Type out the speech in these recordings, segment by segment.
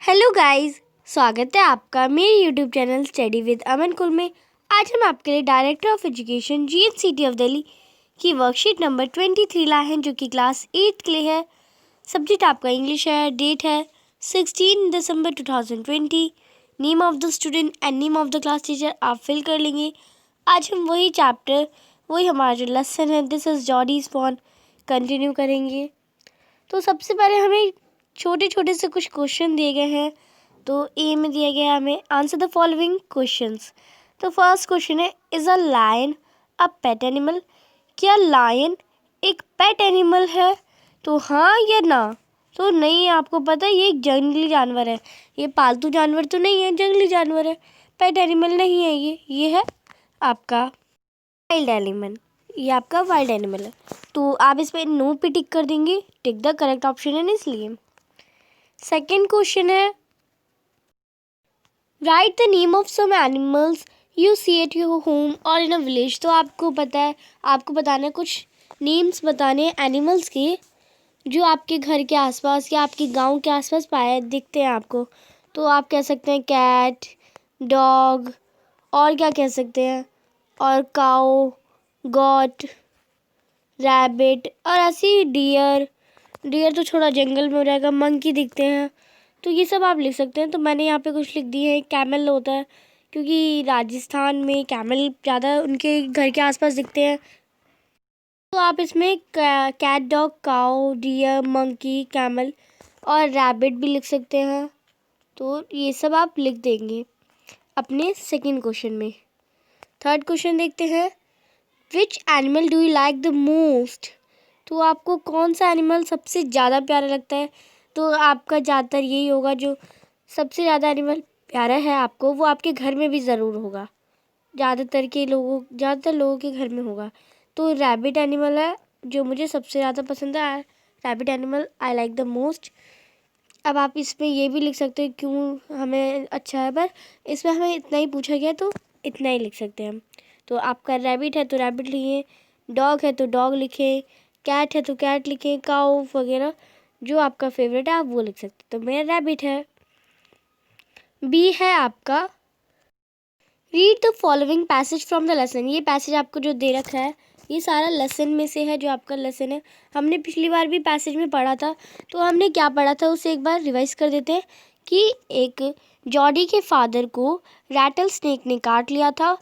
Hello guys, स्वागत है आपका मेरे यूट्यूब चैनल स्टडी विद अमन कुल में। आज हम आपके लिए director of education GHCT of Delhi की वर्कशीट नंबर 23 लाए हैं, जो कि क्लास 8 के लिए है। सब्जेक्ट आपका इंग्लिश है। डेट है 16 दिसंबर 2020। Name of the student and name of the class teacher आप फिल कर लेंगे। आज हम वही चैप्टर, वही हमारा जो लेसन है, this is Jordi spawn, continue करेंगे। तो सबसे पहले हमें छोटे छोटे से कुछ क्वेश्चन दिए गए हैं। तो ए में दिया गया हमें आंसर द फॉलोइंग क्वेश्चंस। तो फर्स्ट क्वेश्चन है, is a lion a pet animal? क्या लायन एक पेट एनिमल है? तो हाँ या ना? तो नहीं, आपको पता है ये एक जंगली जानवर है। ये पालतू जानवर तो नहीं है, जंगली जानवर है, पेट एनिमल नहीं है। ये है आपका वाइल्ड एनिमल। ये आपका वाइल्ड एनिमल है। तो आप इस पर नो पे टिक कर देंगे, टिक द करेक्ट ऑप्शन है इसलिए। सेकेंड क्वेश्चन है, write the name of some animals you see at your home और इन अ विलेज। तो आपको पता है, आपको बताना है, कुछ नेम्स बताने एनिमल्स के जो आपके घर के आसपास या आपके गांव के आसपास पाए दिखते हैं आपको। तो आप कह सकते हैं कैट, डॉग, और क्या कह सकते हैं, और काऊ, गॉट, रैबिट, और ऐसी डियर। डियर तो थोड़ा जंगल में हो जाएगा। मंकी दिखते हैं, तो ये सब आप लिख सकते हैं। तो मैंने यहाँ पे कुछ लिख दिए हैं। कैमल होता है, क्योंकि राजस्थान में कैमल ज़्यादा उनके घर के आसपास दिखते हैं। तो आप इसमें कैट, डॉग, काऊ, डियर, मंकी, कैमल और रैबिट भी लिख सकते हैं। तो ये सब आप लिख देंगे अपने सेकंड क्वेश्चन में। थर्ड क्वेश्चन देखते हैं, which animal do you like the most? तो आपको कौन सा एनिमल सबसे ज़्यादा प्यारा लगता है? तो आपका ज़्यादातर यही होगा, जो सबसे ज़्यादा एनिमल प्यारा है आपको, वो आपके घर में भी ज़रूर होगा। ज़्यादातर लोगों के घर में होगा। तो रैबिट एनिमल है जो मुझे सबसे ज़्यादा पसंद है। Rabbit animal I like the most. अब आप इसमें ये भी लिख सकते हैं क्यों हमें अच्छा है, पर इसमें हमें इतना ही पूछा गया तो इतना ही लिख सकते हैं हम। तो आपका रैबिट है तो रैबिट लिखिए, डॉग है तो डॉग लिखें, कैट है तो कैट लिखें, काऊ वगैरह जो आपका फेवरेट है आप वो लिख सकते हैं। तो मेरा रैबिट है। बी है आपका, read the following passage from the lesson. ये पैसेज आपको जो दे रखा है, ये सारा लेसन में से है, जो आपका लेसन है। हमने पिछली बार भी पैसेज में पढ़ा था, तो हमने क्या पढ़ा था उसे एक बार रिवाइज कर देते हैं। कि एक जॉडी के फादर को रैटल स्नेक ने काट लिया था,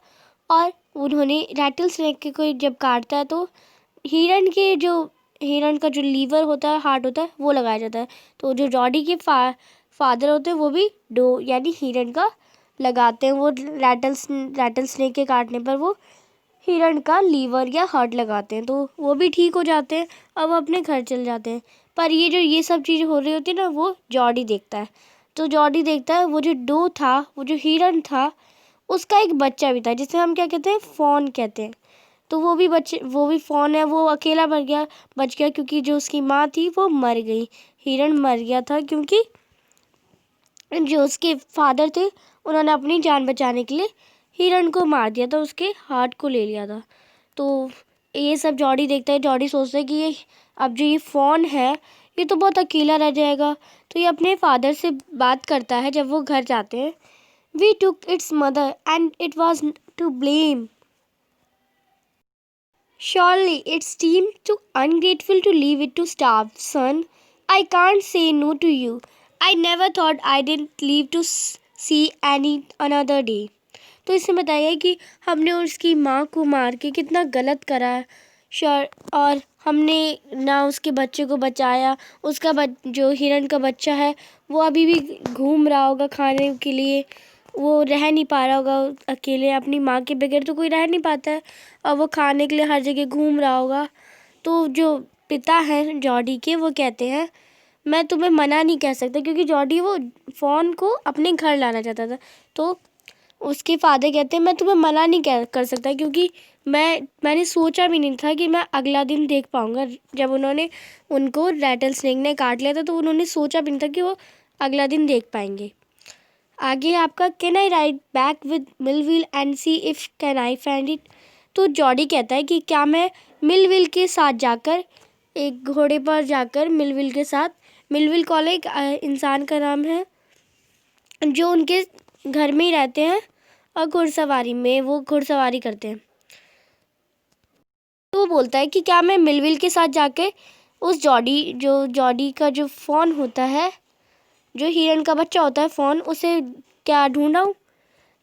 और उन्होंने रैटल स्नेक के कोई जब काटता है तो हिरन का जो लीवर होता है, हार्ट होता है, वो लगाया जाता है। तो जो जॉडी के फादर होते हैं वो भी डो यानी हिरन का लगाते हैं। वो रैटल स्नेक के काटने पर वो हिरन का लीवर या हार्ट लगाते हैं, तो वो भी ठीक हो जाते हैं। अब वो अपने घर चल जाते हैं। पर ये सब चीज़ें हो रही होती है ना, वो जॉडी देखता है। तो जॉडी देखता है वो जो डो था, वो जो हिरन था, उसका एक बच्चा भी था, जिसे हम क्या कहते हैं, फॉन कहते हैं। तो वो भी फॉन है, वो अकेला बच गया क्योंकि जो उसकी माँ थी वो मर गई। हिरन मर गया था क्योंकि जो उसके फादर थे उन्होंने अपनी जान बचाने के लिए हिरन को मार दिया था, उसके हार्ट को ले लिया था। तो ये सब जॉडी देखता है। जॉडी सोचता है कि अब जो ये फॉन है ये तो बहुत अकेला रह जाएगा। तो ये अपने फादर से बात करता है जब वो घर जाते हैं। We took its mother and it was to blame. Surely it seemed too ungrateful to leave it to starve, son. I can't say no to you. I never thought I didn't live to see another day. तो इसमें बताइए कि हमने उसकी माँ को मार के कितना गलत करा है। और हमने ना उसके बच्चे को बचाया। उसका जो हिरन का बच्चा है वो अभी भी घूम रहा होगा खाने के लिए, वो रह नहीं पा रहा होगा अकेले। अपनी माँ के बगैर तो कोई रह नहीं पाता है, और वो खाने के लिए हर जगह घूम रहा होगा। तो जो पिता हैं जॉडी के, वो कहते हैं मैं तुम्हें मना नहीं कह सकता, क्योंकि जॉडी वो फॉन को अपने घर लाना चाहता था। तो उसके फादर कहते हैं मैं तुम्हें मना नहीं कर सकता, क्योंकि मैंने सोचा भी नहीं था कि मैं अगला दिन देख पाऊँगा। जब उनको रैटल स्नेक ने काट लिया था, तो उन्होंने सोचा भी नहीं था कि वो अगला दिन देख पाएंगे। आगे आपका, can I ride back with Millwheel and C if can I find it? तो जॉडी कहता है कि क्या मैं मिलविल के साथ जाकर, एक घोड़े पर जाकर मिलविल के साथ, मिलविल कौन एक इंसान का नाम है, जो उनके घर में ही रहते हैं और वो घुड़सवारी करते हैं। तो वो बोलता है कि क्या मैं मिलविल के साथ जाके उस जॉडी का जो फ़ोन होता है, जो हिरन का बच्चा होता है फ़ोन, उसे क्या ढूंढाऊँ।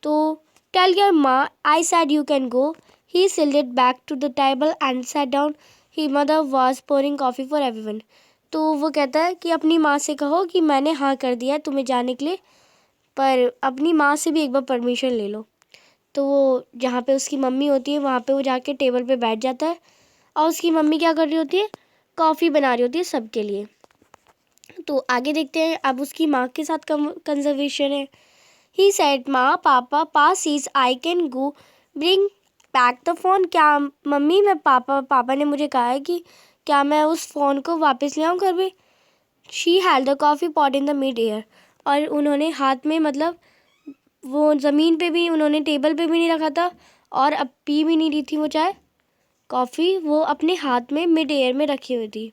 तो tell your ma I said you can go. He sidled back to the table and sat down. He mother was pouring coffee for everyone. तो वो कहता है कि अपनी माँ से कहो कि मैंने हाँ कर दिया है तुम्हें जाने के लिए, पर अपनी माँ से भी एक बार परमिशन ले लो। तो वो जहाँ पे उसकी मम्मी होती है वहाँ पे वो जाके टेबल पे बैठ जाता है और उसकी मम्मी क्या कर रही होती है, कॉफ़ी बना रही होती है सबके लिए। तो आगे देखते हैं अब उसकी माँ के साथ कंजर्वेशन है। ही सेड माँ पापा पा सीज I can go bring back the fawn. क्या मम्मी मैं पापा ने मुझे कहा है कि क्या मैं उस फ़ोन को वापस ले आऊँ घर में। She held the coffee pot in the mid air. और उन्होंने हाथ में मतलब वो ज़मीन पे भी, उन्होंने टेबल पे भी नहीं रखा था और अब पी भी नहीं रही थी वो चाय कॉफ़ी, वो अपने हाथ में मिड एयर में रखी हुई थी।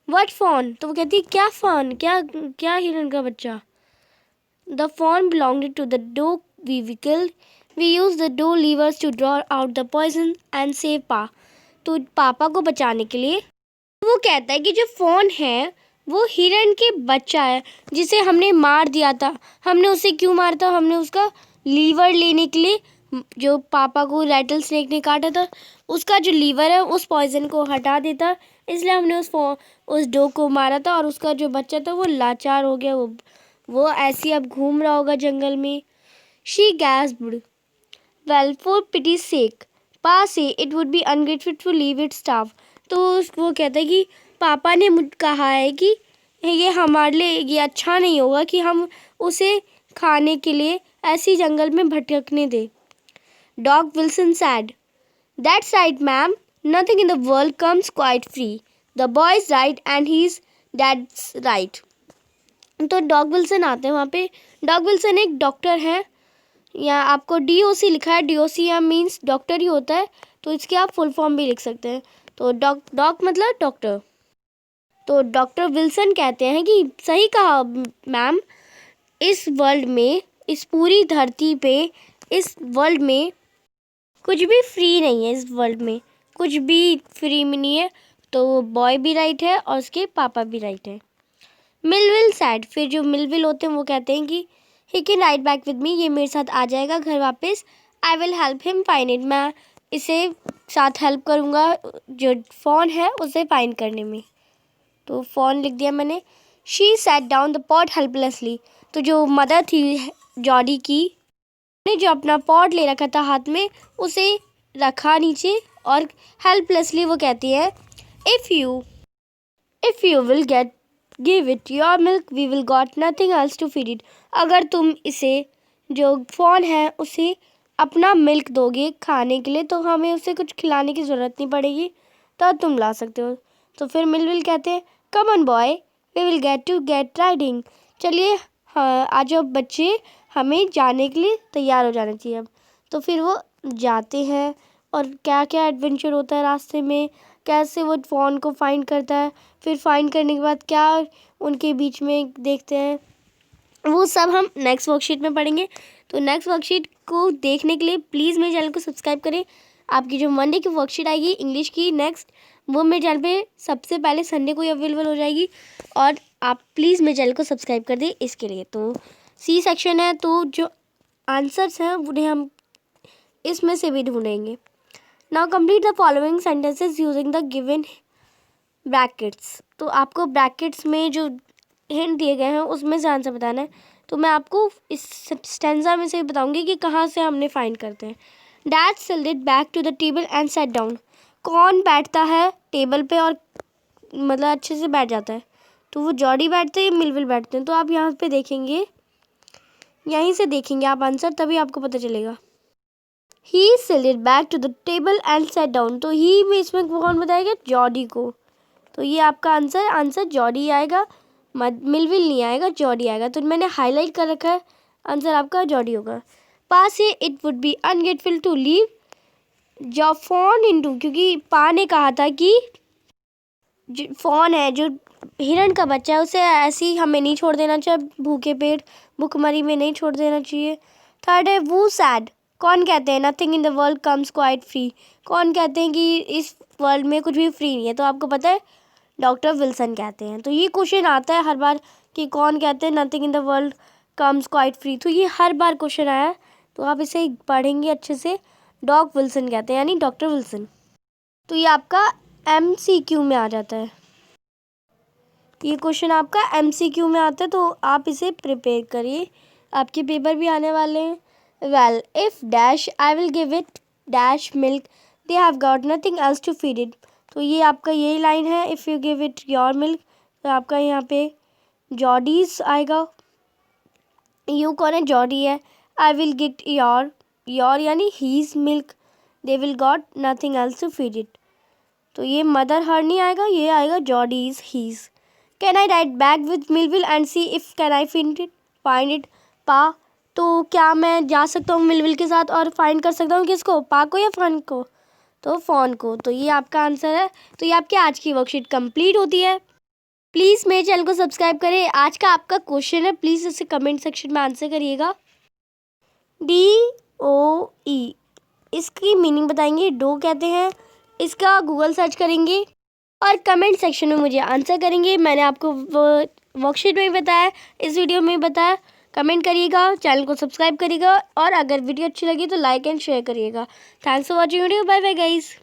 What phone. तो वो कहती क्या फ़ोन, क्या क्या हिरन का बच्चा। The fawn belonged to the dog we killed. We use the doe livers to draw out the poison and save pa. तो पापा को बचाने के लिए वो कहता है कि जो फ़ोन है वो हिरन के बच्चा है जिसे हमने मार दिया था। हमने उसे क्यों मारा था, हमने उसका लीवर लेने के लिए, जो पापा को रैटल स्नेक ने काटा था उसका जो लीवर है उस पॉइजन को हटा देता, इसलिए हमने उस डॉग को मारा था और उसका जो बच्चा था वो लाचार हो गया। वो ऐसे ही अब घूम रहा होगा जंगल में। She gasped. Well, for pity's sake, पा से it would be ungrateful to leave it starve. तो वो कहता है कि पापा ने मुझ कहा है कि ये हमारे लिए ये अच्छा नहीं होगा कि हम उसे खाने के लिए ऐसी जंगल में भटकने दें। Dog Wilson said, That's right, ma'am. Nothing in the world comes quite free. The boy's right and he's dad's right. तो डॉग विल्सन आते हैं वहाँ पे। डॉग विल्सन एक डॉक्टर है, या आपको DOC लिखा है, DOC या मीन्स डॉक्टर ही होता है, तो इसके आप फुल फॉर्म भी लिख सकते हैं। तो डॉग मतलब डॉक्टर। तो डॉक्टर विल्सन कहते हैं कि सही कहा मैम, इस वर्ल्ड में, इस पूरी धरती पे, इस वर्ल्ड में कुछ भी फ्री नहीं है। इस वर्ल्ड में कुछ भी फ्री में नहीं है। तो बॉय भी राइट है और उसके पापा भी राइट है। मिलविल सैड, फिर जो मिलविल होते हैं वो कहते हैं कि he can write back with me, ये मेरे साथ आ जाएगा घर वापस। I will help him find it, मैं इसे साथ हेल्प करूँगा जो फ़ोन है उसे फाइंड करने में। तो फ़ोन लिख दिया मैंने। She sat down the pot helplessly. तो जो मदर थी जॉडी की, ने जो अपना पॉट ले रखा था हाथ में उसे रखा नीचे और हेल्पलेसली वो कहती है if you will get give it your milk we will got nothing else to feed it. अगर तुम इसे जो फ़ोन है उसे अपना मिल्क दोगे खाने के लिए तो हमें उसे कुछ खिलाने की ज़रूरत नहीं पड़ेगी, तो तुम ला सकते हो। तो फिर मिलविल कहते हैं come on boy we will get riding. चलिए हाँ आ जाओ बच्चे, हमें जाने के लिए तैयार हो जाना चाहिए अब। तो फिर वो जाते हैं और क्या क्या एडवेंचर होता है रास्ते में, कैसे वो फ़ोन को फाइंड करता है, फिर फाइंड करने के बाद क्या उनके बीच में देखते हैं, वो सब हम नेक्स्ट वर्कशीट में पढ़ेंगे। तो नेक्स्ट वर्कशीट को देखने के लिए प्लीज़ मेरे चैनल को सब्सक्राइब करें। आपकी जो मंडे की वर्कशीट आएगी इंग्लिश की नेक्स्ट, वो मेरे चैनल पे सबसे पहले संडे को ही अवेलेबल हो जाएगी, और आप प्लीज़ मेरे चैनल को सब्सक्राइब कर दें इसके लिए। तो सी सेक्शन है, तो जो आंसर्स हैं उन्हें हम इसमें से भी ढूंढेंगे। Now complete the following sentences using the given brackets. तो आपको ब्रैकेट्स में जो हिंट दिए गए हैं उसमें से आंसर बताना है। तो मैं आपको इस स्टेंजा में से बताऊंगी कि कहाँ से हमने फाइंड करते हैं। Dad sidled back to the table and sat down. कौन बैठता है टेबल पे और मतलब अच्छे से बैठ जाता है, तो वो जॉडी बैठते हैं, मिलविल बैठते हैं। तो आप यहाँ पे देखेंगे, यहीं से देखेंगे आप आंसर, तभी आपको पता चलेगा। He sidled back to the table and sat down. तो ही में इसमें कौन बताएगा, जॉडी को। तो ये आपका आंसर जॉडी आएगा, मिलविल नहीं आएगा, जॉडी आएगा। तो मैंने हाईलाइट कर रखा है, आंसर आपका जॉडी होगा। पास से it would be ungrateful to leave जो फोन इनटू, क्योंकि पा ने कहा था कि जो फोन है, जो हिरण का बच्चा है, उसे ऐसे ही हमें नहीं छोड़ देना चाहिए भूखे पेट, भूखमरी में नहीं छोड़ देना चाहिए। थर्ड है वो सैड। कौन कहते हैं nothing in the world comes quite free? कौन कहते हैं कि इस वर्ल्ड में कुछ भी फ्री नहीं है? तो आपको पता है डॉक्टर विल्सन कहते हैं। तो ये क्वेश्चन आता है हर बार कि कौन कहते हैं nothing in the world comes quite free. तो ये हर बार क्वेश्चन आया है, तो आप इसे पढ़ेंगे अच्छे से। डॉग विल्सन कहते हैं यानी डॉक्टर विल्सन। तो ये आपका MCQ में आ जाता है। ये क्वेश्चन आपका MCQ में आता है, तो आप इसे प्रिपेयर करिए, आपके पेपर भी आने वाले हैं। Well if dash I will give it dash milk they have got nothing else to feed it. तो ये आपका यही लाइन है, if you give it your milk, तो आपका यहाँ पे जॉडीज आएगा। यू कौन है? जॉडी है। आई विल गेट योर यानी his milk, they will got nothing else to feed it. तो ये मदर हर नहीं आएगा, ये आएगा Jody's his. Can I ride back with Millwheel and see if can I find it pa? तो क्या मैं जा सकता हूँ मिलविल के साथ और फाइंड कर सकता हूँ किसको? पा को या फन को? तो फोन को। तो ये आपका आंसर है। तो ये आपकी आज की वर्कशीट कंप्लीट होती है। प्लीज़ मेरे चैनल को सब्सक्राइब करें। आज का आपका क्वेश्चन है, प्लीज़ इसे कमेंट सेक्शन में आंसर करिएगा। DOE, इसकी मीनिंग बताएंगे। डो कहते हैं, इसका गूगल सर्च करेंगे और कमेंट सेक्शन में मुझे आंसर करेंगे। मैंने आपको वर्कशीट में बताया, इस वीडियो में बताया। कमेंट करिएगा, चैनल को सब्सक्राइब करिएगा और अगर वीडियो अच्छी लगी तो लाइक एंड शेयर करिएगा। Thanks for watching video. Bye bye guys.